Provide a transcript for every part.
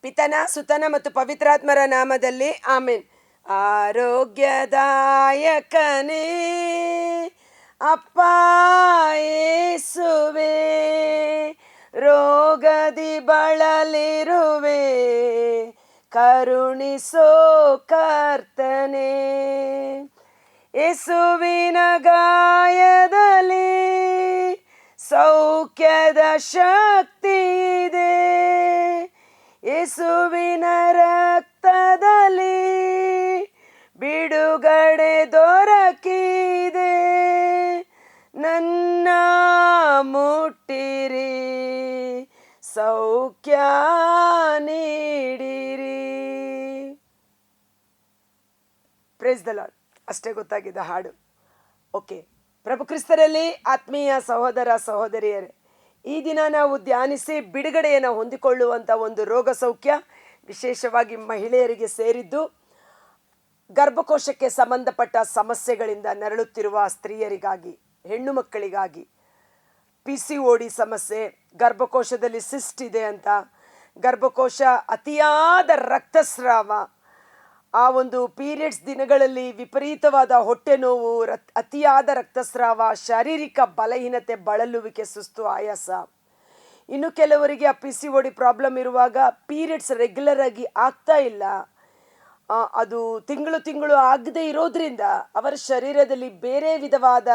ಪಿತನ ಸುತನ ಮತ್ತು ಪವಿತ್ರಾತ್ಮರ ನಾಮದಲ್ಲಿ ಆಮೇನ್. ಆರೋಗ್ಯದಾಯಕನೇ ಅಪ್ಪ ಯೇಸುವೆ, ರೋಗದಿ ಬಳಲಿರುವೆ, ಕರುಣಿಸೋ ಕರ್ತನೇ. ಯೇಸುವಿನ ಗಾಯದಲ್ಲಿ ಸೌಖ್ಯದ ಶಕ್ತಿ ಇದೆ, ಯೇಸುವಿನ ರಕ್ತದಲ್ಲಿ ಬಿಡುಗಡೆ ದೊರಕಿದೆ. ನನ್ನ ಮುಟ್ಟಿರಿ, ಸೌಖ್ಯ ನೀಡಿರಿ. Praise the lord. ಅಷ್ಟೇ ಗೊತ್ತಾಗಿದ್ದ ಹಾಡು. ಓಕೆ, ಪ್ರಭು ಕ್ರಿಸ್ತರಲ್ಲಿ ಆತ್ಮೀಯ ಸಹೋದರ ಸಹೋದರಿಯರೇ, ಈ ದಿನ ನಾವು ಧ್ಯಾನಿಸಿ ಬಿಡುಗಡೆಯನ್ನು ಹೊಂದಿಕೊಳ್ಳುವಂಥ ಒಂದು ರೋಗ ಸೌಖ್ಯ ವಿಶೇಷವಾಗಿ ಮಹಿಳೆಯರಿಗೆ ಸೇರಿದ್ದು. ಗರ್ಭಕೋಶಕ್ಕೆ ಸಂಬಂಧಪಟ್ಟ ಸಮಸ್ಯೆಗಳಿಂದ ನರಳುತ್ತಿರುವ ಸ್ತ್ರೀಯರಿಗಾಗಿ, ಹೆಣ್ಣು ಮಕ್ಕಳಿಗಾಗಿ, PCOD ಸಮಸ್ಯೆ, ಗರ್ಭಕೋಶದಲ್ಲಿ ಸಿಸ್ಟ್ ಇದೆ ಅಂತ, ಗರ್ಭಕೋಶ, ಅತಿಯಾದ ರಕ್ತಸ್ರಾವ, ಆ ಒಂದು ಪೀರಿಯಡ್ಸ್ ದಿನಗಳಲ್ಲಿ ವಿಪರೀತವಾದ ಹೊಟ್ಟೆ ನೋವು, ಅತಿಯಾದ ರಕ್ತಸ್ರಾವ, ಶಾರೀರಿಕ ಬಲಹೀನತೆ, ಬಳಲುವಿಕೆ, ಸುಸ್ತು, ಆಯಾಸ. ಇನ್ನು ಕೆಲವರಿಗೆ ಆ PCOD ಪ್ರಾಬ್ಲಮ್ ಇರುವಾಗ ಪೀರಿಯಡ್ಸ್ ರೆಗ್ಯುಲರ್ ಆಗಿ ಆಗ್ತಾ ಇಲ್ಲ, ಅದು ತಿಂಗಳು ಆಗದೇ ಇರೋದ್ರಿಂದ ಅವರ ಶರೀರದಲ್ಲಿ ಬೇರೆ ವಿಧವಾದ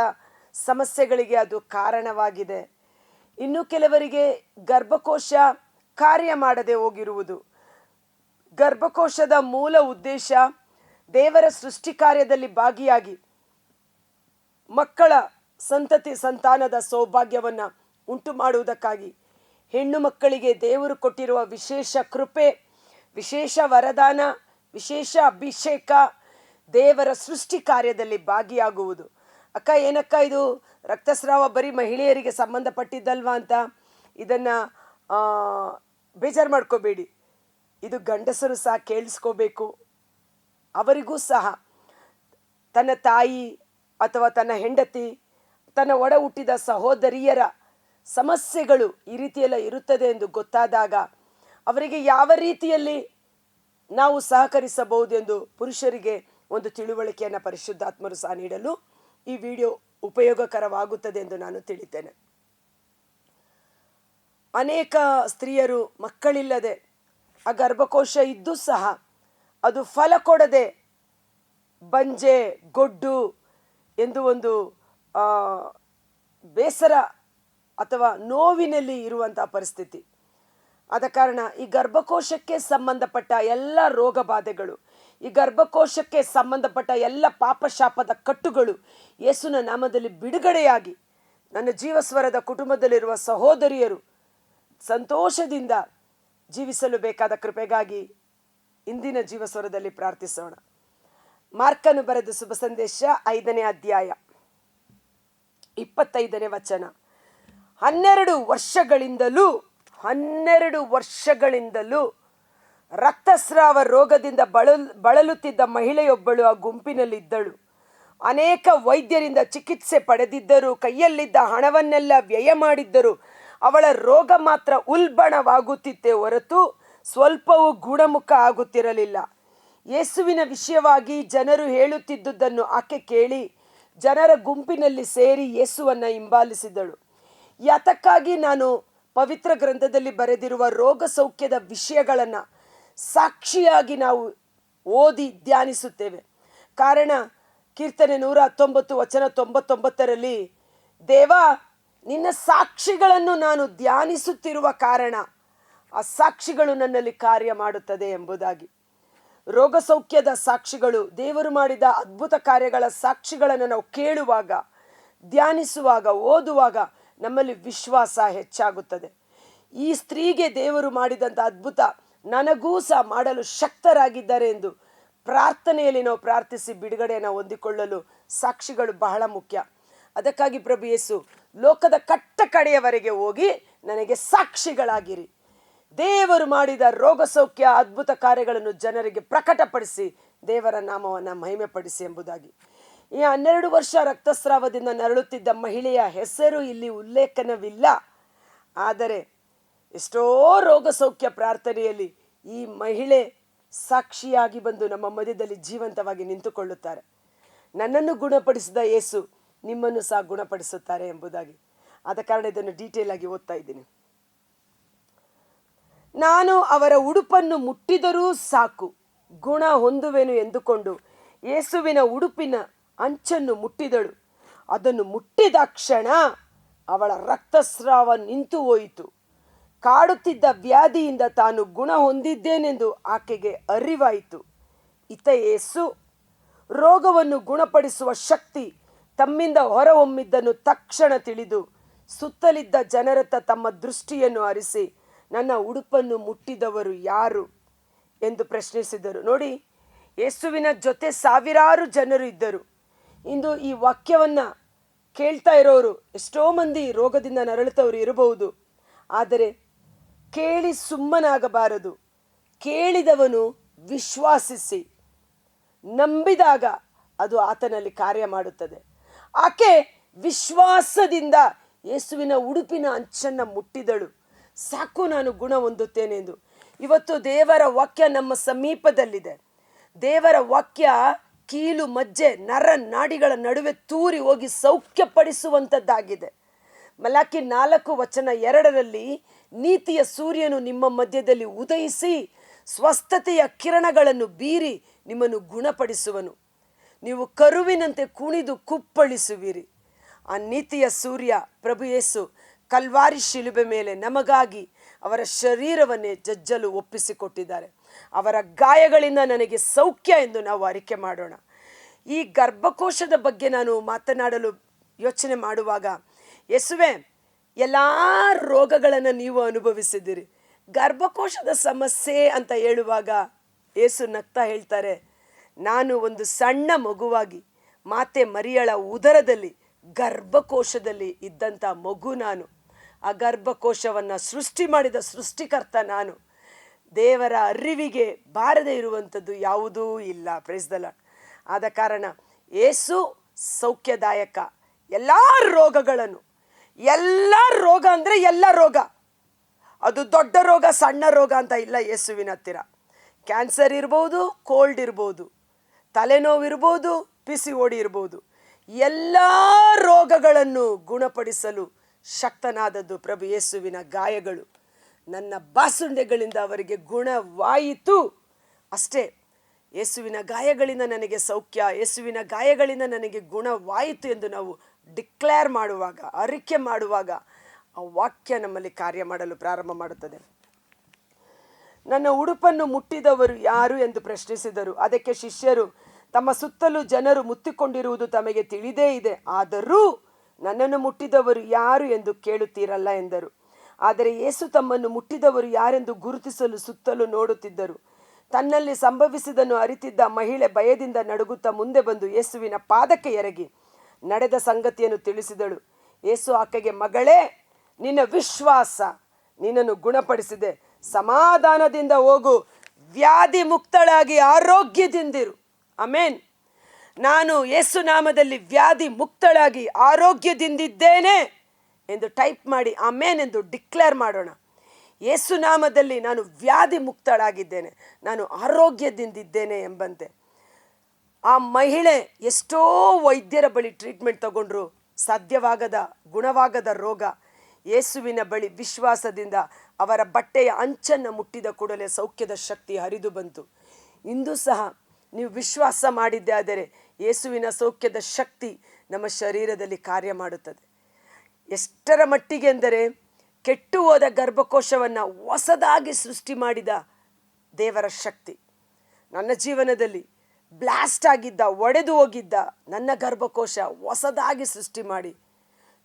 ಸಮಸ್ಯೆಗಳಿಗೆ ಅದು ಕಾರಣವಾಗಿದೆ. ಇನ್ನು ಕೆಲವರಿಗೆ ಗರ್ಭಕೋಶ ಕಾರ್ಯ ಮಾಡದೆ ಹೋಗಿರುವುದು. ಗರ್ಭಕೋಶದ ಮೂಲ ಉದ್ದೇಶ ದೇವರ ಸೃಷ್ಟಿ ಕಾರ್ಯದಲ್ಲಿ ಭಾಗಿಯಾಗಿ ಮಕ್ಕಳ ಸಂತಾನದ ಸೌಭಾಗ್ಯವನ್ನು ಉಂಟು ಮಾಡುವುದಕ್ಕಾಗಿ ಹೆಣ್ಣು ಮಕ್ಕಳಿಗೆ ದೇವರು ಕೊಟ್ಟಿರುವ ವಿಶೇಷ ಕೃಪೆ, ವಿಶೇಷ ವರದಾನ, ವಿಶೇಷ ಅಭಿಷೇಕ, ದೇವರ ಸೃಷ್ಟಿ ಕಾರ್ಯದಲ್ಲಿ ಭಾಗಿಯಾಗುವುದು. ಅಕ್ಕ, ಏನಕ್ಕ ಇದು ರಕ್ತಸ್ರಾವ ಬರೀ ಮಹಿಳೆಯರಿಗೆ ಸಂಬಂಧಪಟ್ಟಿದ್ದಲ್ವಾ ಅಂತ ಇದನ್ನು ಬೇಜಾರು ಮಾಡ್ಕೋಬೇಡಿ. ಇದು ಗಂಡಸರು ಸಹ ಕೇಳಿಸ್ಕೋಬೇಕು. ಅವರಿಗೂ ಸಹ ತನ್ನ ತಾಯಿ ಅಥವಾ ತನ್ನ ಹೆಂಡತಿ, ತನ್ನ ಒಡ ಹುಟ್ಟಿದ ಸಹೋದರಿಯರ ಸಮಸ್ಯೆಗಳು ಈ ರೀತಿಯೆಲ್ಲ ಇರುತ್ತದೆ ಎಂದು ಗೊತ್ತಾದಾಗ ಅವರಿಗೆ ಯಾವ ರೀತಿಯಲ್ಲಿ ನಾವು ಸಹಕರಿಸಬಹುದೆಂದು ಪುರುಷರಿಗೆ ಒಂದು ತಿಳುವಳಿಕೆಯನ್ನು ಪರಿಶುದ್ಧಾತ್ಮರು ಸಹ ನೀಡಲು ಈ ವಿಡಿಯೋ ಉಪಯೋಗಕರವಾಗುತ್ತದೆ ಎಂದು ನಾನು ತಿಳಿತೇನೆ. ಅನೇಕ ಸ್ತ್ರೀಯರು ಮಕ್ಕಳಿಲ್ಲದೆ, ಆ ಗರ್ಭಕೋಶ ಇದ್ದು ಸಹ ಅದು ಫಲ ಕೊಡದೆ ಬಂಜೆ, ಗೊಡ್ಡು ಎಂದು ಒಂದು ಬೇಸರ ಅಥವಾ ನೋವಿನಲ್ಲಿ ಇರುವಂತಹ ಪರಿಸ್ಥಿತಿ. ಆದ ಕಾರಣ ಈ ಗರ್ಭಕೋಶಕ್ಕೆ ಸಂಬಂಧಪಟ್ಟ ಎಲ್ಲ ರೋಗ ಬಾಧೆಗಳು, ಈ ಗರ್ಭಕೋಶಕ್ಕೆ ಸಂಬಂಧಪಟ್ಟ ಎಲ್ಲ ಪಾಪಶಾಪದ ಕಟ್ಟುಗಳು ಯೇಸುವಿನ ನಾಮದಲ್ಲಿ ಬಿಡುಗಡೆಯಾಗಿ ನನ್ನ ಜೀವಸ್ವರದ ಕುಟುಂಬದಲ್ಲಿರುವ ಸಹೋದರಿಯರು ಸಂತೋಷದಿಂದ ಜೀವಿಸಲು ಬೇಕಾದ ಕೃಪೆಗಾಗಿ ಇಂದಿನ ಜೀವಸ್ವರದಲ್ಲಿ ಪ್ರಾರ್ಥಿಸೋಣ. ಮಾರ್ಕನು ಬರೆದ ಶುಭ ಸಂದೇಶ 5ನೇ ಅಧ್ಯಾಯ 25ನೇ ವಚನ. 12 ವರ್ಷಗಳಿಂದಲೂ ರಕ್ತಸ್ರಾವ ರೋಗದಿಂದ ಬಳಲುತ್ತಿದ್ದ ಮಹಿಳೆಯೊಬ್ಬಳು ಆ ಗುಂಪಿನಲ್ಲಿ ಇದ್ದಳು. ಅನೇಕ ವೈದ್ಯರಿಂದ ಚಿಕಿತ್ಸೆ ಪಡೆದಿದ್ದರೂ, ಕೈಯಲ್ಲಿದ್ದ ಹಣವನ್ನೆಲ್ಲ ವ್ಯಯ ಮಾಡಿದ್ದರೂ ಅವಳ ರೋಗ ಮಾತ್ರ ಉಲ್ಬಣವಾಗುತ್ತಿತ್ತೇ ಹೊರತು ಸ್ವಲ್ಪವೂ ಗುಣಮುಖ ಆಗುತ್ತಿರಲಿಲ್ಲ. ಯೇಸುವಿನ ವಿಷಯವಾಗಿ ಜನರು ಹೇಳುತ್ತಿದ್ದುದನ್ನು ಆಕೆ ಕೇಳಿ ಜನರ ಗುಂಪಿನಲ್ಲಿ ಸೇರಿ ಯೇಸುವನ್ನು ಹಿಂಬಾಲಿಸಿದಳು. ಯಾತಕ್ಕಾಗಿ ನಾನು ಪವಿತ್ರ ಗ್ರಂಥದಲ್ಲಿ ಬರೆದಿರುವ ರೋಗ ಸೌಖ್ಯದ ವಿಷಯಗಳನ್ನು ಸಾಕ್ಷಿಯಾಗಿ ನಾವು ಓದಿ ಧ್ಯಾನಿಸುತ್ತೇವೆ. ಕಾರಣ ಕೀರ್ತನೆ 119 ವಚನ 99ರಲ್ಲಿ, ದೇವಾ, ನಿನ್ನ ಸಾಕ್ಷಿಗಳನ್ನು ನಾನು ಧ್ಯಾನಿಸುತ್ತಿರುವ ಕಾರಣ ಆ ಸಾಕ್ಷಿಗಳು ನನ್ನಲ್ಲಿ ಕಾರ್ಯ ಮಾಡುತ್ತದೆ ಎಂಬುದಾಗಿ. ರೋಗ ಸೌಖ್ಯದ ಸಾಕ್ಷಿಗಳು, ದೇವರು ಮಾಡಿದ ಅದ್ಭುತ ಕಾರ್ಯಗಳ ಸಾಕ್ಷಿಗಳನ್ನು ನಾವು ಕೇಳುವಾಗ, ಧ್ಯಾನಿಸುವಾಗ, ಓದುವಾಗ ನಮ್ಮಲ್ಲಿ ವಿಶ್ವಾಸ ಹೆಚ್ಚಾಗುತ್ತದೆ. ಈ ಸ್ತ್ರೀಗೆ ದೇವರು ಮಾಡಿದಂಥ ಅದ್ಭುತ ನನಗೂ ಸಹ ಮಾಡಲು ಶಕ್ತರಾಗಿದ್ದಾರೆ ಎಂದು ಪ್ರಾರ್ಥನೆಯಲ್ಲಿ ನಾವು ಪ್ರಾರ್ಥಿಸಿ ಬಿಡುಗಡೆಯನ್ನು ಹೊಂದಿಕೊಳ್ಳಲು ಸಾಕ್ಷಿಗಳು ಬಹಳ ಮುಖ್ಯ. ಅದಕ್ಕಾಗಿ ಪ್ರಭು ಯೇಸು ಲೋಕದ ಕಟ್ಟ ಕಡೆಯವರೆಗೆ ಹೋಗಿ ನನಗೆ ಸಾಕ್ಷಿಗಳಾಗಿರಿ, ದೇವರು ಮಾಡಿದ ರೋಗ ಸೌಖ್ಯ ಅದ್ಭುತ ಕಾರ್ಯಗಳನ್ನು ಜನರಿಗೆ ಪ್ರಕಟಪಡಿಸಿ ದೇವರ ನಾಮವನ್ನು ಮಹಿಮೆಪಡಿಸಿ ಎಂಬುದಾಗಿ. ಈ 12 ವರ್ಷ ರಕ್ತಸ್ರಾವದಿಂದ ನರಳುತ್ತಿದ್ದ ಮಹಿಳೆಯ ಹೆಸರು ಇಲ್ಲಿ ಉಲ್ಲೇಖನವಿಲ್ಲ. ಆದರೆ ಎಷ್ಟೋ ರೋಗ ಸೌಖ್ಯ ಪ್ರಾರ್ಥನೆಯಲ್ಲಿ ಈ ಮಹಿಳೆ ಸಾಕ್ಷಿಯಾಗಿ ಬಂದು ನಮ್ಮ ಮಧ್ಯದಲ್ಲಿ ಜೀವಂತವಾಗಿ ನಿಂತುಕೊಳ್ಳುತ್ತಾರೆ. ನನ್ನನ್ನು ಗುಣಪಡಿಸಿದ ಯೇಸು ನಿಮ್ಮನ್ನು ಸಹ ಗುಣಪಡಿಸುತ್ತಾರೆ ಎಂಬುದಾಗಿ. ಆದ ಕಾರಣ ಇದನ್ನು ಡೀಟೇಲ್ ಆಗಿ ಓದ್ತಾ ಇದ್ದೀನಿ. ನಾನು ಅವರ ಉಡುಪನ್ನು ಮುಟ್ಟಿದರೂ ಸಾಕು ಗುಣ ಹೊಂದುವೆನು ಎಂದುಕೊಂಡು ಯೇಸುವಿನ ಉಡುಪಿನ ಅಂಚನ್ನು ಮುಟ್ಟಿದಳು. ಅದನ್ನು ಮುಟ್ಟಿದ ಕ್ಷಣ ಅವಳ ರಕ್ತಸ್ರಾವ ನಿಂತು ಹೋಯಿತು. ಕಾಡುತ್ತಿದ್ದ ವ್ಯಾಧಿಯಿಂದ ತಾನು ಗುಣ ಹೊಂದಿದ್ದೇನೆಂದು ಆಕೆಗೆ ಅರಿವಾಯಿತು. ಇತ್ತ ಯೇಸು ರೋಗವನ್ನು ಗುಣಪಡಿಸುವ ಶಕ್ತಿ ತಮ್ಮಿಂದ ಹೊರಹೊಮ್ಮಿದ್ದನ್ನು ತಕ್ಷಣ ತಿಳಿದು ಸುತ್ತಲಿದ್ದ ಜನರತ್ತ ತಮ್ಮ ದೃಷ್ಟಿಯನ್ನು ಹರಿಸಿ, ನನ್ನ ಉಡುಪನ್ನು ಮುಟ್ಟಿದವರು ಯಾರು ಎಂದು ಪ್ರಶ್ನಿಸಿದರು. ನೋಡಿ, ಯೇಸುವಿನ ಜೊತೆ ಸಾವಿರಾರು ಜನರು ಇದ್ದರು. ಇಂದು ಈ ವಾಕ್ಯವನ್ನು ಕೇಳ್ತಾ ಇರೋರು ಎಷ್ಟೋ ಮಂದಿ ರೋಗದಿಂದ ನರಳುತ್ತವರು ಇರಬಹುದು. ಆದರೆ ಕೇಳಿ ಸುಮ್ಮನಾಗಬಾರದು. ಕೇಳಿದವನು ವಿಶ್ವಾಸಿಸಿ ನಂಬಿದಾಗ ಅದು ಆತನಲ್ಲಿ ಕಾರ್ಯ ಮಾಡುತ್ತದೆ. ಆಕೆ ವಿಶ್ವಾಸದಿಂದ ಯೇಸುವಿನ ಉಡುಪಿನ ಅಂಚನ್ನು ಮುಟ್ಟಿದಳು. ಸಾಕು, ನಾನು ಗುಣ ಹೊಂದುತ್ತೇನೆ ಎಂದು. ಇವತ್ತು ದೇವರ ವಾಕ್ಯ ನಮ್ಮ ಸಮೀಪದಲ್ಲಿದೆ. ದೇವರ ವಾಕ್ಯ ಕೀಲು ಮಜ್ಜೆ ನರ ನಾಡಿಗಳ ನಡುವೆ ತೂರಿ ಹೋಗಿ ಸೌಖ್ಯಪಡಿಸುವಂಥದ್ದಾಗಿದೆ. ಮಲಾಕಿ 4:2 ನೀತಿಯ ಸೂರ್ಯನು ನಿಮ್ಮ ಮಧ್ಯದಲ್ಲಿ ಉದಯಿಸಿ ಸ್ವಸ್ಥತೆಯ ಕಿರಣಗಳನ್ನು ಬೀರಿ ನಿಮ್ಮನ್ನು ಗುಣಪಡಿಸುವನು. ನೀವು ಕರುವಿನಂತೆ ಕುಣಿದು ಕುಪ್ಪಳಿಸುವಿರಿ. ಆ ನೀತಿಯ ಸೂರ್ಯ ಪ್ರಭು ಯೇಸು ಕಲ್ವಾರಿ ಶಿಲುಬೆ ಮೇಲೆ ನಮಗಾಗಿ ಅವರ ಶರೀರವನ್ನೇ ಜಜ್ಜಲು ಒಪ್ಪಿಸಿಕೊಟ್ಟಿದ್ದಾರೆ. ಅವರ ಗಾಯಗಳಿಂದ ನನಗೆ ಸೌಖ್ಯ ಎಂದು ನಾವು ಅರಿಕೆ ಮಾಡೋಣ. ಈ ಗರ್ಭಕೋಶದ ಬಗ್ಗೆ ನಾನು ಮಾತನಾಡಲು ಯೋಚನೆ ಮಾಡುವಾಗ, ಯೇಸುವೆ, ಎಲ್ಲ ರೋಗಗಳನ್ನು ನೀವು ಅನುಭವಿಸಿದ್ದೀರಿ, ಗರ್ಭಕೋಶದ ಸಮಸ್ಯೆ ಅಂತ ಹೇಳುವಾಗ ಯೇಸು ನಗ್ತಾ ಹೇಳ್ತಾರೆ, ನಾನು ಒಂದು ಸಣ್ಣ ಮಗುವಾಗಿ ಮಾತೆ ಮರಿಯಳ ಉದರದಲ್ಲಿ ಗರ್ಭಕೋಶದಲ್ಲಿ ಇದ್ದಂಥ ಮಗು ನಾನು. ಆ ಗರ್ಭಕೋಶವನ್ನು ಸೃಷ್ಟಿ ಮಾಡಿದ ಸೃಷ್ಟಿಕರ್ತ ನಾನು. ದೇವರ ಅರಿವಿಗೆ ಬಾರದೇ ಇರುವಂಥದ್ದು ಯಾವುದೂ ಇಲ್ಲ. Praise the lord. ಆದ ಕಾರಣ ಯೇಸು ಸೌಖ್ಯದಾಯಕ. ಎಲ್ಲ ರೋಗಗಳನ್ನು, ಎಲ್ಲ ರೋಗ ಅಂದರೆ ಎಲ್ಲ ರೋಗ, ಅದು ದೊಡ್ಡ ರೋಗ ಸಣ್ಣ ರೋಗ ಅಂತ ಇಲ್ಲ. ಯೇಸುವಿನ ಹತ್ತಿರ ಕ್ಯಾನ್ಸರ್ ಇರ್ಬೋದು, ಕೋಲ್ಡ್ ಇರ್ಬೋದು, ತಲೆನೋವು ಇರ್ಬೋದು, PCOD ಇರ್ಬೋದು, ಎಲ್ಲ ರೋಗಗಳನ್ನು ಗುಣಪಡಿಸಲು ಶಕ್ತನಾದದ್ದು ಪ್ರಭು ಯೇಸುವಿನ ಗಾಯಗಳು. ನನ್ನ ಬಾಸುಂಡೆಗಳಿಂದ ಅವರಿಗೆ ಗುಣವಾಯಿತು. ಅಷ್ಟೇ. ಯೇಸುವಿನ ಗಾಯಗಳಿಂದ ನನಗೆ ಸೌಖ್ಯ, ಯೇಸುವಿನ ಗಾಯಗಳಿಂದ ನನಗೆ ಗುಣವಾಯಿತು ಎಂದು ನಾವು ಡಿಕ್ಲೇರ್ ಮಾಡುವಾಗ, ಅರಿಕೆ ಮಾಡುವಾಗ ಆ ವಾಕ್ಯ ನಮ್ಮಲ್ಲಿ ಕಾರ್ಯ ಮಾಡಲು ಪ್ರಾರಂಭ ಮಾಡುತ್ತದೆ. ನನ್ನ ಉಡುಪನ್ನು ಮುಟ್ಟಿದವರು ಯಾರು ಎಂದು ಪ್ರಶ್ನಿಸಿದರು. ಅದಕ್ಕೆ ಶಿಷ್ಯರು, ತಮ್ಮ ಸುತ್ತಲೂ ಜನರು ಮುತ್ತಿಕೊಂಡಿರುವುದು ತಮಗೆ ತಿಳಿದೇ ಇದೆ, ಆದರೂ ನನ್ನನ್ನು ಮುಟ್ಟಿದವರು ಯಾರು ಎಂದು ಕೇಳುತ್ತೀರಲ್ಲ ಎಂದರು. ಆದರೆ ಯೇಸು ತಮ್ಮನ್ನು ಮುಟ್ಟಿದವರು ಯಾರೆಂದು ಗುರುತಿಸಲು ಸುತ್ತಲೂ ನೋಡುತ್ತಿದ್ದರು. ತನ್ನಲ್ಲಿ ಸಂಭವಿಸಿದನ್ನು ಅರಿತಿದ್ದ ಮಹಿಳೆ ಭಯದಿಂದ ನಡುಗುತ್ತಾ ಮುಂದೆ ಬಂದು ಯೇಸುವಿನ ಪಾದಕ್ಕೆ ಎರಗಿ ನಡೆದ ಸಂಗತಿಯನ್ನು ತಿಳಿಸಿದಳು. ಯೇಸು ಆಕೆಗೆ, ಮಗಳೇ, ನಿನ್ನ ವಿಶ್ವಾಸ ನಿನ್ನನ್ನು ಗುಣಪಡಿಸಿದೆ, ಸಮಾಧಾನದಿಂದ ಹೋಗು, ವ್ಯಾಧಿ ಮುಕ್ತಳಾಗಿ ಆರೋಗ್ಯದಿಂದಿರು. ಆಮೇನ್. ನಾನು ಯೇಸು ನಾಮದಲ್ಲಿ ವ್ಯಾಧಿ ಮುಕ್ತಳಾಗಿ ಆರೋಗ್ಯದಿಂದಿದ್ದೇನೆ ಎಂದು ಟೈಪ್ ಮಾಡಿ ಆಮೇನ್ ಎಂದು ಡಿಕ್ಲೇರ್ ಮಾಡೋಣ. ಯೇಸು ನಾಮದಲ್ಲಿ ನಾನು ವ್ಯಾಧಿ ಮುಕ್ತಳಾಗಿದ್ದೇನೆ, ನಾನು ಆರೋಗ್ಯದಿಂದಿದ್ದೇನೆ ಎಂಬಂತೆ. ಆ ಮಹಿಳೆ ಎಷ್ಟೋ ವೈದ್ಯರ ಬಳಿ ಟ್ರೀಟ್ಮೆಂಟ್ ತಗೊಂಡ್ರು, ಸಾಧ್ಯವಾಗದ ಗುಣವಾಗದ ರೋಗ. ಯೇಸುವಿನ ಬಳಿ ವಿಶ್ವಾಸದಿಂದ ಅವರ ಬಟ್ಟೆಯ ಅಂಚನ್ನು ಮುಟ್ಟಿದ ಕೂಡಲೇ ಸೌಖ್ಯದ ಶಕ್ತಿ ಹರಿದು ಬಂತು. ಇಂದು ಸಹ ನೀವು ವಿಶ್ವಾಸ ಮಾಡಿದ್ದೇ ಆದರೆ ಯೇಸುವಿನ ಸೌಖ್ಯದ ಶಕ್ತಿ ನಮ್ಮ ಶರೀರದಲ್ಲಿ ಕಾರ್ಯ ಮಾಡುತ್ತದೆ. ಎಷ್ಟರ ಮಟ್ಟಿಗೆ ಎಂದರೆ, ಕೆಟ್ಟು ಹೋದ ಗರ್ಭಕೋಶವನ್ನು ಹೊಸದಾಗಿ ಸೃಷ್ಟಿ ಮಾಡಿದ ದೇವರ ಶಕ್ತಿ ನನ್ನ ಜೀವನದಲ್ಲಿ ಬ್ಲಾಸ್ಟ್ ಆಗಿದ್ದ, ಒಡೆದು ಹೋಗಿದ್ದ ನನ್ನ ಗರ್ಭಕೋಶ ಹೊಸದಾಗಿ ಸೃಷ್ಟಿ ಮಾಡಿ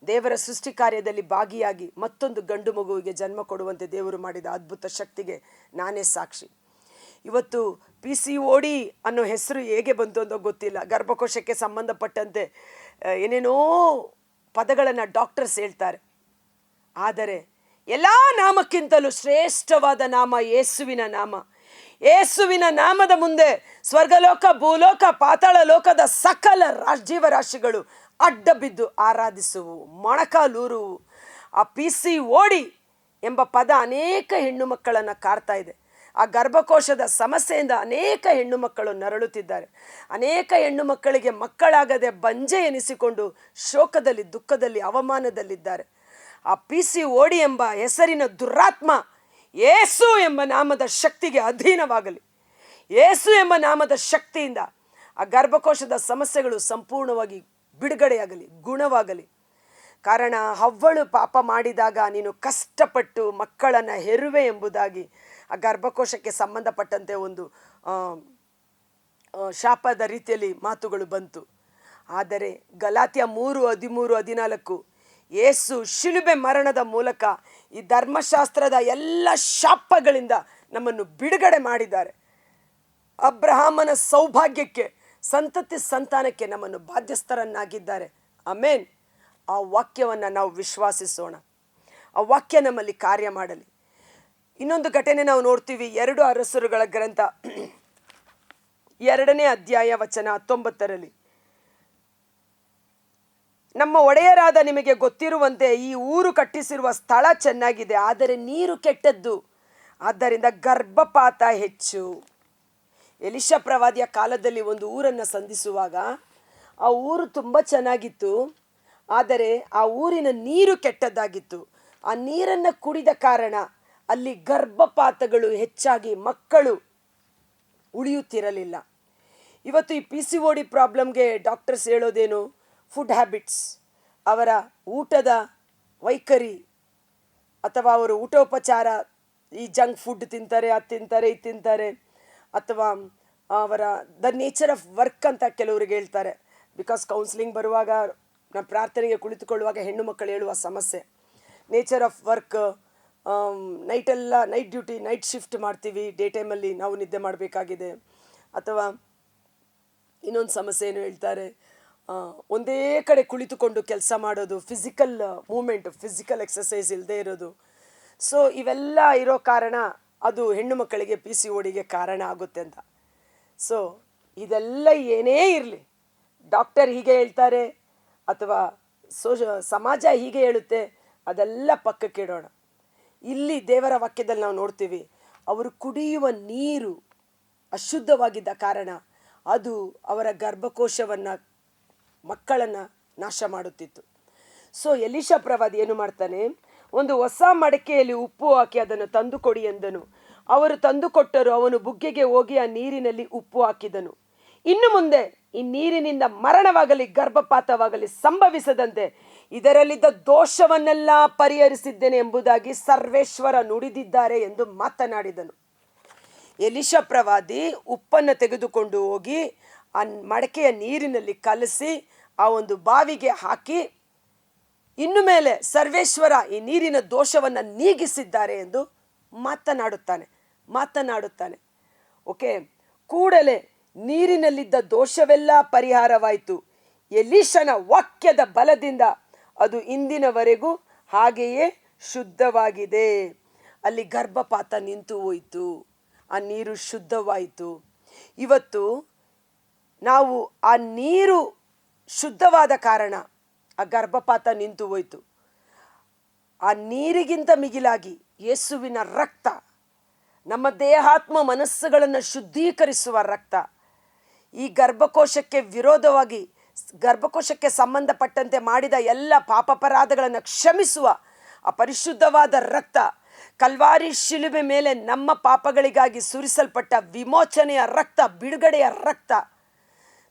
ದೇವರ ಸೃಷ್ಟಿ ಕಾರ್ಯದಲ್ಲಿ ಭಾಗಿಯಾಗಿ ಮತ್ತೊಂದು ಗಂಡು ಮಗುವಿಗೆ ಜನ್ಮ ಕೊಡುವಂತೆ ದೇವರು ಮಾಡಿದ ಅದ್ಭುತ ಶಕ್ತಿಗೆ ನಾನೇ ಸಾಕ್ಷಿ. ಇವತ್ತು PCOD ಅನ್ನೋ ಹೆಸರು ಹೇಗೆ ಬಂತು ಅಂತ ಗೊತ್ತಿಲ್ಲ. ಗರ್ಭಕೋಶಕ್ಕೆ ಸಂಬಂಧಪಟ್ಟಂತೆ ಏನೇನೋ ಪದಗಳನ್ನು ಡಾಕ್ಟರ್ಸ್ ಹೇಳ್ತಾರೆ. ಆದರೆ ಎಲ್ಲ ನಾಮಕ್ಕಿಂತಲೂ ಶ್ರೇಷ್ಠವಾದ ನಾಮ ಯೇಸುವಿನ ನಾಮ. ಯೇಸುವಿನ ನಾಮದ ಮುಂದೆ ಸ್ವರ್ಗಲೋಕ, ಭೂಲೋಕ, ಪಾತಾಳ ಲೋಕದ ಸಕಲ ಜೀವರಾಶಿಗಳು ಅಡ್ಡ ಬಿದ್ದು ಆರಾಧಿಸುವು, ಮೊಣಕಾಲೂರುವು. ಆ PCOD ಎಂಬ ಪದ ಅನೇಕ ಹೆಣ್ಣು ಮಕ್ಕಳನ್ನು ಕಾಡ್ತಾ ಇದೆ. ಆ ಗರ್ಭಕೋಶದ ಸಮಸ್ಯೆಯಿಂದ ಅನೇಕ ಹೆಣ್ಣು ಮಕ್ಕಳು ನರಳುತ್ತಿದ್ದಾರೆ. ಅನೇಕ ಹೆಣ್ಣು ಮಕ್ಕಳಿಗೆ ಮಕ್ಕಳಾಗದೆ ಬಂಜೆ ಎನಿಸಿಕೊಂಡು ಶೋಕದಲ್ಲಿ, ದುಃಖದಲ್ಲಿ, ಅವಮಾನದಲ್ಲಿದ್ದಾರೆ. ಆ PCOD ಎಂಬ ಹೆಸರಿನ ದುರಾತ್ಮ ಯೇಸು ಎಂಬ ನಾಮದ ಶಕ್ತಿಗೆ ಅಧೀನವಾಗಲಿ. ಯೇಸು ಎಂಬ ನಾಮದ ಶಕ್ತಿಯಿಂದ ಆ ಗರ್ಭಕೋಶದ ಸಮಸ್ಯೆಗಳು ಸಂಪೂರ್ಣವಾಗಿ ಬಿಡುಗಡೆಯಾಗಲಿ, ಗುಣವಾಗಲಿ. ಕಾರಣ ಹವ್ವಳು ಪಾಪ ಮಾಡಿದಾಗ ನೀನು ಕಷ್ಟಪಟ್ಟು ಮಕ್ಕಳನ್ನು ಹೆರುವೆ ಎಂಬುದಾಗಿ ಆ ಗರ್ಭಕೋಶಕ್ಕೆ ಸಂಬಂಧಪಟ್ಟಂತೆ ಒಂದು ಶಾಪದ ರೀತಿಯಲ್ಲಿ ಮಾತುಗಳು ಬಂತು. ಆದರೆ ಗಲಾತ್ಯ 3:13-14 ಯೇಸು ಶಿಲುಬೆ ಮರಣದ ಮೂಲಕ ಈ ಧರ್ಮಶಾಸ್ತ್ರದ ಎಲ್ಲ ಶಾಪಗಳಿಂದ ನಮ್ಮನ್ನು ಬಿಡುಗಡೆ ಮಾಡಿದ್ದಾರೆ. ಅಬ್ರಹಾಮನ ಸೌಭಾಗ್ಯಕ್ಕೆ, ಸಂತತಿ ಸಂತಾನಕ್ಕೆ ನಮ್ಮನ್ನು ಬಾಧ್ಯಸ್ಥರನ್ನಾಗಿದ್ದಾರೆ. ಆಮೇನ್. ಆ ವಾಕ್ಯವನ್ನು ನಾವು ವಿಶ್ವಾಸಿಸೋಣ. ಆ ವಾಕ್ಯ ನಮ್ಮಲ್ಲಿ ಕಾರ್ಯ ಮಾಡಲಿ. ಇನ್ನೊಂದು ಘಟನೆ ನಾವು ನೋಡ್ತೀವಿ. 2 ಅರಸರುಗಳ ಗ್ರಂಥ 2ನೇ ಅಧ್ಯಾಯ ವಚನ 19ರಲ್ಲಿ, ನಮ್ಮ ಒಡೆಯರಾದ ನಿಮಗೆ ಗೊತ್ತಿರುವಂತೆ ಈ ಊರು ಕಟ್ಟಿಸಿರುವ ಸ್ಥಳ ಚೆನ್ನಾಗಿದೆ, ಆದರೆ ನೀರು ಕೆಟ್ಟದ್ದು, ಆದ್ದರಿಂದ ಗರ್ಭಪಾತ ಹೆಚ್ಚು. ಎಲಿಷಾ ಪ್ರವಾದಿಯ ಕಾಲದಲ್ಲಿ ಒಂದು ಊರನ್ನು ಸಂಧಿಸುವಾಗ ಆ ಊರು ತುಂಬ ಚೆನ್ನಾಗಿತ್ತು, ಆದರೆ ಆ ಊರಿನ ನೀರು ಕೆಟ್ಟದ್ದಾಗಿತ್ತು. ಆ ನೀರನ್ನು ಕುಡಿದ ಕಾರಣ ಅಲ್ಲಿ ಗರ್ಭಪಾತಗಳು ಹೆಚ್ಚಾಗಿ ಮಕ್ಕಳು ಉಳಿಯುತ್ತಿರಲಿಲ್ಲ. ಇವತ್ತು ಈ PCOD ಪ್ರಾಬ್ಲಮ್ಗೆ ಡಾಕ್ಟರ್ಸ್ ಹೇಳೋದೇನು? ಫುಡ್ ಹ್ಯಾಬಿಟ್ಸ್, ಅವರ ಊಟದ ವೈಖರಿ ಅಥವಾ ಅವರ ಊಟೋಪಚಾರ. ಈ ಜಂಕ್ ಫುಡ್ ತಿಂತಾರೆ, ಅದು ತಿಂತಾರೆ, ಇದು ತಿಂತಾರೆ. ಅಥವಾ ಅವರ ದ ನೇಚರ್ ಆಫ್ ವರ್ಕ್ ಅಂತ ಕೆಲವರಿಗೆ ಹೇಳ್ತಾರೆ. ಬಿಕಾಸ್ ಕೌನ್ಸಿಲಿಂಗ್ ಬರುವಾಗ, ನಾವು ಪ್ರಾರ್ಥನೆಗೆ ಕುಳಿತುಕೊಳ್ಳುವಾಗ ಹೆಣ್ಣು ಮಕ್ಕಳು ಹೇಳುವ ಸಮಸ್ಯೆ nature of work. Night duty, night shift ಮಾಡ್ತೀವಿ, ಡೇ ಟೈಮಲ್ಲಿ ನಾವು ನಿದ್ದೆ ಮಾಡಬೇಕಾಗಿದೆ. ಅಥವಾ ಇನ್ನೊಂದು ಸಮಸ್ಯೆ ಏನು ಹೇಳ್ತಾರೆ, ಒಂದೇ ಕಡೆ ಕುಳಿತುಕೊಂಡು ಕೆಲಸ ಮಾಡೋದು, ಫಿಸಿಕಲ್ ಮೂಮೆಂಟ್, ಫಿಸಿಕಲ್ ಎಕ್ಸಸೈಸ್ ಇಲ್ಲದೆ ಇರೋದು. ಸೊ ಇವೆಲ್ಲ ಇರೋ ಕಾರಣ ಅದು ಹೆಣ್ಣು ಮಕ್ಕಳಿಗೆ PCODಗೆ ಕಾರಣ ಆಗುತ್ತೆ ಅಂತ. ಸೊ ಇದೆಲ್ಲ ಏನೇ ಇರಲಿ, ಡಾಕ್ಟರ್ ಹೀಗೆ ಹೇಳ್ತಾರೆ ಅಥವಾ ಸಮಾಜ ಹೀಗೆ ಹೇಳುತ್ತೆ, ಅದೆಲ್ಲ ಪಕ್ಕಕ್ಕೆ ಇಡೋಣ. ಇಲ್ಲಿ ದೇವರ ವಾಕ್ಯದಲ್ಲಿ ನಾವು ನೋಡ್ತೀವಿ, ಅವರು ಕುಡಿಯುವ ನೀರು ಅಶುದ್ಧವಾಗಿದ್ದ ಕಾರಣ ಅದು ಅವರ ಗರ್ಭಕೋಶವನ್ನು, ಮಕ್ಕಳನ್ನು ನಾಶ ಮಾಡುತ್ತಿತ್ತು. ಸೊ ಎಲಿಷಾ ಪ್ರವಾದಿ ಏನು ಮಾಡ್ತಾನೆ, ಒಂದು ಹೊಸ ಮಡಕೆಯಲ್ಲಿ ಉಪ್ಪು ಹಾಕಿ ಅದನ್ನು ತಂದು ಕೊಡಿ ಎಂದನು. ಅವರು ತಂದು ಕೊಟ್ಟರು. ಅವನು ಬುಗ್ಗೆಗೆ ಹೋಗಿ ಆ ನೀರಿನಲ್ಲಿ ಉಪ್ಪು ಹಾಕಿದನು. ಇನ್ನು ಮುಂದೆ ಈ ನೀರಿನಿಂದ ಮರಣವಾಗಲಿ ಗರ್ಭಪಾತವಾಗಲಿ ಸಂಭವಿಸದಂತೆ ಇದರಲ್ಲಿದ್ದ ದೋಷವನ್ನೆಲ್ಲ ಪರಿಹರಿಸಿದ್ದೇನೆ ಎಂಬುದಾಗಿ ಸರ್ವೇಶ್ವರ ನುಡಿದಿದ್ದಾರೆ ಎಂದು ಮಾತನಾಡಿದನು. ಎಲಿಷಾ ಪ್ರವಾದಿ ಉಪ್ಪನ್ನು ತೆಗೆದುಕೊಂಡು ಹೋಗಿ ಆ ಮಡಕೆಯ ನೀರಿನಲ್ಲಿ ಕಲಸಿ ಆ ಒಂದು ಬಾವಿಗೆ ಹಾಕಿ, ಇನ್ನು ಮೇಲೆ ಸರ್ವೇಶ್ವರ ಈ ನೀರಿನ ದೋಷವನ್ನು ನೀಗಿಸಿದ್ದಾರೆ ಎಂದು ಮಾತನಾಡುತ್ತಾನೆ. ಓಕೆ, ಕೂಡಲೇ ನೀರಿನಲ್ಲಿದ್ದ ದೋಷವೆಲ್ಲ ಪರಿಹಾರವಾಯಿತು. ಎಲೀಷನ ವಾಕ್ಯದ ಬಲದಿಂದ ಅದು ಇಂದಿನವರೆಗೂ ಹಾಗೆಯೇ ಶುದ್ಧವಾಗಿದೆ. ಅಲ್ಲಿ ಗರ್ಭಪಾತ ನಿಂತು ಹೋಯಿತು, ಆ ನೀರು ಶುದ್ಧವಾಯಿತು. ಇವತ್ತು ನಾವು ಆ ನೀರು ಶುದ್ಧವಾದ ಕಾರಣ ಆ ಗರ್ಭಪಾತ ನಿಂತು ಹೋಯಿತು. ಆ ನೀರಿಗಿಂತ ಮಿಗಿಲಾಗಿ ಯೇಸುವಿನ ರಕ್ತ, ನಮ್ಮ ದೇಹಾತ್ಮ ಮನಸ್ಸುಗಳನ್ನು ಶುದ್ಧೀಕರಿಸುವ ರಕ್ತ, ಈ ಗರ್ಭಕೋಶಕ್ಕೆ ವಿರೋಧವಾಗಿ, ಗರ್ಭಕೋಶಕ್ಕೆ ಸಂಬಂಧಪಟ್ಟಂತೆ ಮಾಡಿದ ಎಲ್ಲ ಪಾಪಾಪರಾಧಗಳನ್ನು ಕ್ಷಮಿಸುವ ಆ ಪರಿಶುದ್ಧವಾದ ರಕ್ತ, ಕಲ್ವಾರಿ ಶಿಲುಬೆ ಮೇಲೆ ನಮ್ಮ ಪಾಪಗಳಿಗಾಗಿ ಸುರಿಸಲ್ಪಟ್ಟ ವಿಮೋಚನೆಯ ರಕ್ತ, ಬಿಡುಗಡೆಯ ರಕ್ತ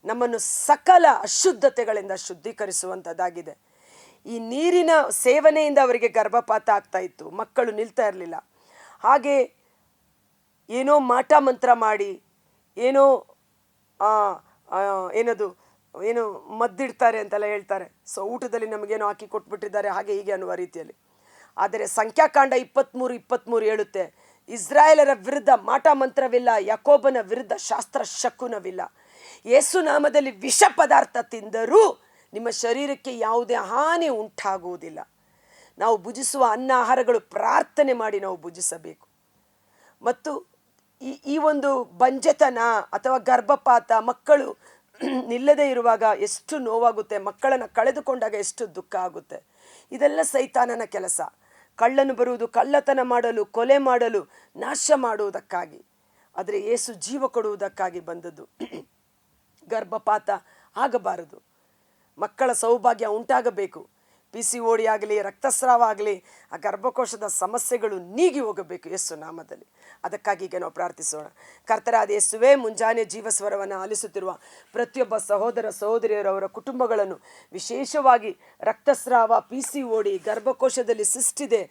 ನಮ್ಮನ್ನು ಸಕಲ ಅಶುದ್ಧತೆಗಳಿಂದ ಶುದ್ಧೀಕರಿಸುವಂಥದ್ದಾಗಿದೆ. ಈ ನೀರಿನ ಸೇವನೆಯಿಂದ ಅವರಿಗೆ ಗರ್ಭಪಾತ ಆಗ್ತಾ ಇತ್ತು, ಮಕ್ಕಳು ನಿಲ್ತಾ ಇರಲಿಲ್ಲ. ಹಾಗೆ ಏನೋ ಮಾಟ ಮಂತ್ರ ಮಾಡಿ ಏನೋ ಏನೋ ಮದ್ದಿಡ್ತಾರೆ ಅಂತೆಲ್ಲ ಹೇಳ್ತಾರೆ. ಸೊ ಊಟದಲ್ಲಿ ನಮಗೇನೋ ಹಾಕಿ ಕೊಟ್ಬಿಟ್ಟಿದ್ದಾರೆ ಹಾಗೆ ಹೀಗೆ ಅನ್ನುವ ರೀತಿಯಲ್ಲಿ. ಆದರೆ ಸಂಖ್ಯಾಕಾಂಡ 23:23 ಹೇಳುತ್ತೆ, ಇಸ್ರಾಯೇಲರ ವಿರುದ್ಧ ಮಾಟ ಮಂತ್ರವಿಲ್ಲ, ಯಾಕೋಬನ ವಿರುದ್ಧ ಶಾಸ್ತ್ರ ಶಕುನವಿಲ್ಲ. ಯೇಸು ನಾಮದಲ್ಲಿ ವಿಷ ಪದಾರ್ಥ ತಿಂದರೂ ನಿಮ್ಮ ಶರೀರಕ್ಕೆ ಯಾವುದೇ ಹಾನಿ ಉಂಟಾಗುವುದಿಲ್ಲ. ನಾವು ಭುಜಿಸುವ ಅನ್ನ ಆಹಾರಗಳು ಪ್ರಾರ್ಥನೆ ಮಾಡಿ ನಾವು ಭುಜಿಸಬೇಕು. ಮತ್ತು ಈ ಒಂದು ಬಂಜೆತನ ಅಥವಾ ಗರ್ಭಪಾತ, ಮಕ್ಕಳು ನಿಲ್ಲದೇ ಇರುವಾಗ ಎಷ್ಟು ನೋವಾಗುತ್ತೆ, ಮಕ್ಕಳನ್ನು ಕಳೆದುಕೊಂಡಾಗ ಎಷ್ಟು ದುಃಖ ಆಗುತ್ತೆ. ಇದೆಲ್ಲ ಸೈತಾನನ ಕೆಲಸ. ಕಳ್ಳನು ಬರುವುದು ಕಳ್ಳತನ ಮಾಡಲು, ಕೊಲೆ ಮಾಡಲು, ನಾಶ ಮಾಡುವುದಕ್ಕಾಗಿ. ಆದರೆ ಯೇಸು ಜೀವ ಕೊಡುವುದಕ್ಕಾಗಿ ಬಂದದ್ದು. ಗರ್ಭಪಾತ ಆಗಬಾರದು, ಮಕ್ಕಳ ಸೌಭಾಗ್ಯ ಉಂಟಾಗಬೇಕು. PCOD ಆಗಲಿ, ರಕ್ತಸ್ರಾವ ಆಗಲಿ, ಆ ಗರ್ಭಕೋಶದ ಸಮಸ್ಯೆಗಳು ನೀಗಿ ಹೋಗಬೇಕು ಯೇಸು ನಾಮದಲ್ಲಿ. ಅದಕ್ಕಾಗಿ ಈಗ ನಾವು ಪ್ರಾರ್ಥಿಸೋಣ. ಕರ್ತರಾದ ಯೇಸುವೇ, ಮುಂಜಾನೆ ಜೀವಸ್ವರವನ್ನು ಆಲಿಸುತ್ತಿರುವ ಪ್ರತಿಯೊಬ್ಬ ಸಹೋದರ ಸಹೋದರಿಯರವರ ಕುಟುಂಬಗಳನ್ನು, ವಿಶೇಷವಾಗಿ ರಕ್ತಸ್ರಾವ, PCOD, ಗರ್ಭಕೋಶದಲ್ಲಿ ಸಿಸ್ಟ್ ಇದೆ,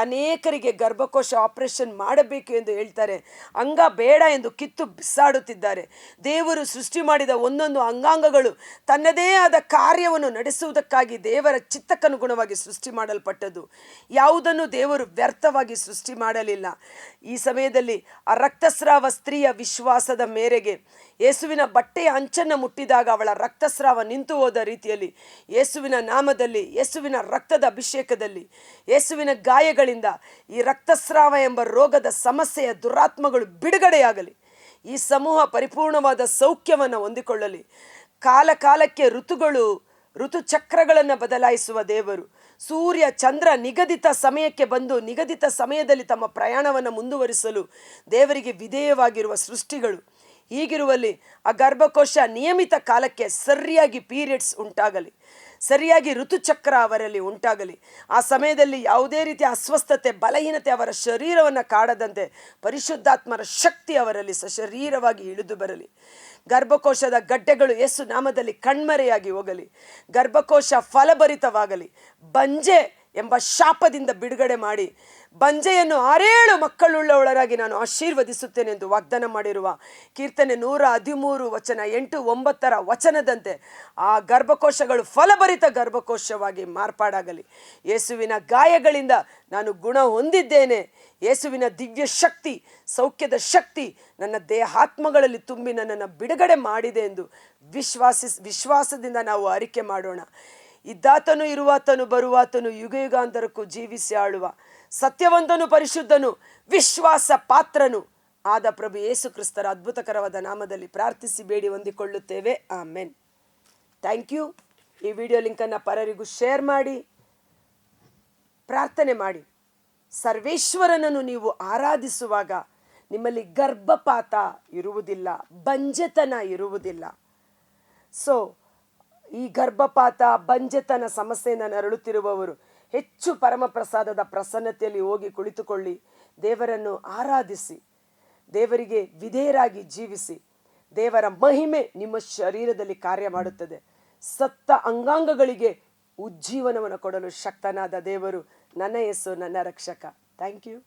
ಅನೇಕರಿಗೆ ಗರ್ಭಕೋಶ ಆಪರೇಷನ್ ಮಾಡಬೇಕು ಎಂದು ಹೇಳ್ತಾರೆ, ಅಂಗ ಬೇಡ ಎಂದು ಕಿತ್ತು ಬಿಸಾಡುತ್ತಿದ್ದಾರೆ. ದೇವರು ಸೃಷ್ಟಿ ಮಾಡಿದ ಒಂದೊಂದು ಅಂಗಾಂಗಗಳು ತನ್ನದೇ ಆದ ಕಾರ್ಯವನ್ನು ನಡೆಸುವುದಕ್ಕಾಗಿ ದೇವರ ಚಿತ್ತಕ್ಕನುಗುಣವಾಗಿ ಸೃಷ್ಟಿ ಮಾಡಲ್ಪಟ್ಟದ್ದು. ಯಾವುದನ್ನು ದೇವರು ವ್ಯರ್ಥವಾಗಿ ಸೃಷ್ಟಿ ಮಾಡಲಿಲ್ಲ. ಈ ಸಮಯದಲ್ಲಿ ಆ ರಕ್ತಸ್ರಾವ ಸ್ತ್ರೀಯ ವಿಶ್ವಾಸದ ಮೇರೆಗೆ ಯೇಸುವಿನ ಬಟ್ಟೆಯ ಅಂಚನ್ನು ಮುಟ್ಟಿದಾಗ ಅವಳ ರಕ್ತಸ್ರಾವ ನಿಂತು ಹೋದ ರೀತಿಯಲ್ಲಿ ಯೇಸುವಿನ ನಾಮದಲ್ಲಿ, ಯೇಸುವಿನ ರಕ್ತದ ಅಭಿಷೇಕದಲ್ಲಿ, ಯೇಸುವಿನ ಗಾಯಗಳಿಂದ ಈ ರಕ್ತಸ್ರಾವ ಎಂಬ ರೋಗದ ಸಮಸ್ಯೆಯ ದುರಾತ್ಮಗಳು ಬಿಡುಗಡೆಯಾಗಲಿ. ಈ ಸಮೂಹ ಪರಿಪೂರ್ಣವಾದ ಸೌಖ್ಯವನ್ನು ಹೊಂದಿಕೊಳ್ಳಲಿ. ಕಾಲ ಕಾಲಕ್ಕೆ ಋತುಚಕ್ರಗಳನ್ನು ಬದಲಾಯಿಸುವ ದೇವರು, ಸೂರ್ಯ ಚಂದ್ರ ನಿಗದಿತ ಸಮಯಕ್ಕೆ ಬಂದು ನಿಗದಿತ ಸಮಯದಲ್ಲಿ ತಮ್ಮ ಪ್ರಯಾಣವನ್ನು ಮುಂದುವರಿಸಲು ದೇವರಿಗೆ ವಿಧೇಯವಾಗಿರುವ ಸೃಷ್ಟಿಗಳು. ಹೀಗಿರುವಲ್ಲಿ ಆ ಗರ್ಭಕೋಶ ನಿಯಮಿತ ಕಾಲಕ್ಕೆ ಸರಿಯಾಗಿ ಪೀರಿಯಡ್ಸ್ ಉಂಟಾಗಲಿ, ಸರಿಯಾಗಿ ಋತುಚಕ್ರ ಅವರಲ್ಲಿ ಉಂಟಾಗಲಿ. ಆ ಸಮಯದಲ್ಲಿ ಯಾವುದೇ ರೀತಿಯ ಅಸ್ವಸ್ಥತೆ, ಬಲಹೀನತೆ ಅವರ ಶರೀರವನ್ನು ಕಾಡದಂತೆ ಪರಿಶುದ್ಧಾತ್ಮರ ಶಕ್ತಿ ಅವರಲ್ಲಿ ಸಶರೀರವಾಗಿ ಇಳಿದು ಬರಲಿ. ಗರ್ಭಕೋಶದ ಗಡ್ಡೆಗಳು ಯೇಸು ನಾಮದಲ್ಲಿ ಕಣ್ಮರೆಯಾಗಿ ಹೋಗಲಿ. ಗರ್ಭಕೋಶ ಫಲಭರಿತವಾಗಲಿ. ಬಂಜೆ ಎಂಬ ಶಾಪದಿಂದ ಬಿಡುಗಡೆ ಮಾಡಿ ಬಂಜೆಯನ್ನು 6 ಮಕ್ಕಳುಳ್ಳವಳರಾಗಿ ನಾನು ಆಶೀರ್ವದಿಸುತ್ತೇನೆ ಎಂದು ವಾಗ್ದಾನ ಮಾಡಿರುವ ಕೀರ್ತನೆ 113 ವಚನ 8, 9 ವಚನದಂತೆ ಆ ಗರ್ಭಕೋಶಗಳು ಫಲಭರಿತ ಗರ್ಭಕೋಶವಾಗಿ ಮಾರ್ಪಾಡಾಗಲಿ. ಯೇಸುವಿನ ಗಾಯಗಳಿಂದ ನಾನು ಗುಣ ಹೊಂದಿದ್ದೇನೆ. ಯೇಸುವಿನ ದಿವ್ಯ ಶಕ್ತಿ, ಸೌಖ್ಯದ ಶಕ್ತಿ ನನ್ನ ದೇಹಾತ್ಮಗಳಲ್ಲಿ ತುಂಬಿ ನನ್ನನ್ನು ಬಿಡುಗಡೆ ಮಾಡಿದೆ ಎಂದು ವಿಶ್ವಾಸದಿಂದ ನಾವು ಅರಿಕೆ ಮಾಡೋಣ. ಇದ್ದಾತನು, ಇರುವಾತನು, ಬರುವಾತನು, ಯುಗ ಯುಗಾಂತರಕ್ಕೂ ಜೀವಿಸಿ ಆಳುವ ಸತ್ಯವಂತನು, ಪರಿಶುದ್ಧನು, ವಿಶ್ವಾಸ ಪಾತ್ರನು ಆದ ಪ್ರಭು ಯೇಸು ಕ್ರಿಸ್ತರ ಅದ್ಭುತಕರವಾದ ನಾಮದಲ್ಲಿ ಪ್ರಾರ್ಥಿಸಿ ಬೇಡಿ ಹೊಂದಿಕೊಳ್ಳುತ್ತೇವೆ. ಆಮೆನ್. Thank you. ಈ ವಿಡಿಯೋ ಲಿಂಕನ್ನು ಪರರಿಗೂ ಶೇರ್ ಮಾಡಿ, ಪ್ರಾರ್ಥನೆ ಮಾಡಿ. ಸರ್ವೇಶ್ವರನನ್ನು ನೀವು ಆರಾಧಿಸುವಾಗ ನಿಮ್ಮಲ್ಲಿ ಗರ್ಭಪಾತ ಇರುವುದಿಲ್ಲ, ಬಂಜೆತನ ಇರುವುದಿಲ್ಲ. ಸೊ ಈ ಗರ್ಭಪಾತ, ಬಂಜೆತನ ಸಮಸ್ಯೆಯನ್ನು ನರಳುತ್ತಿರುವವರು ಹೆಚ್ಚು ಪರಮಪ್ರಸಾದದ ಪ್ರಸನ್ನತೆಯಲ್ಲಿ ಹೋಗಿ ಕುಳಿತುಕೊಳ್ಳಿ. ದೇವರನ್ನು ಆರಾಧಿಸಿ, ದೇವರಿಗೆ ವಿಧೇಯರಾಗಿ ಜೀವಿಸಿ. ದೇವರ ಮಹಿಮೆ ನಿಮ್ಮ ಶರೀರದಲ್ಲಿ ಕಾರ್ಯ ಮಾಡುತ್ತದೆ. ಸತ್ತ ಅಂಗಾಂಗಗಳಿಗೆ ಉಜ್ಜೀವನವನ್ನು ಕೊಡಲು ಶಕ್ತನಾದ ದೇವರು ನನ್ನ ಯೇಸು, ನನ್ನ ರಕ್ಷಕ. Thank you.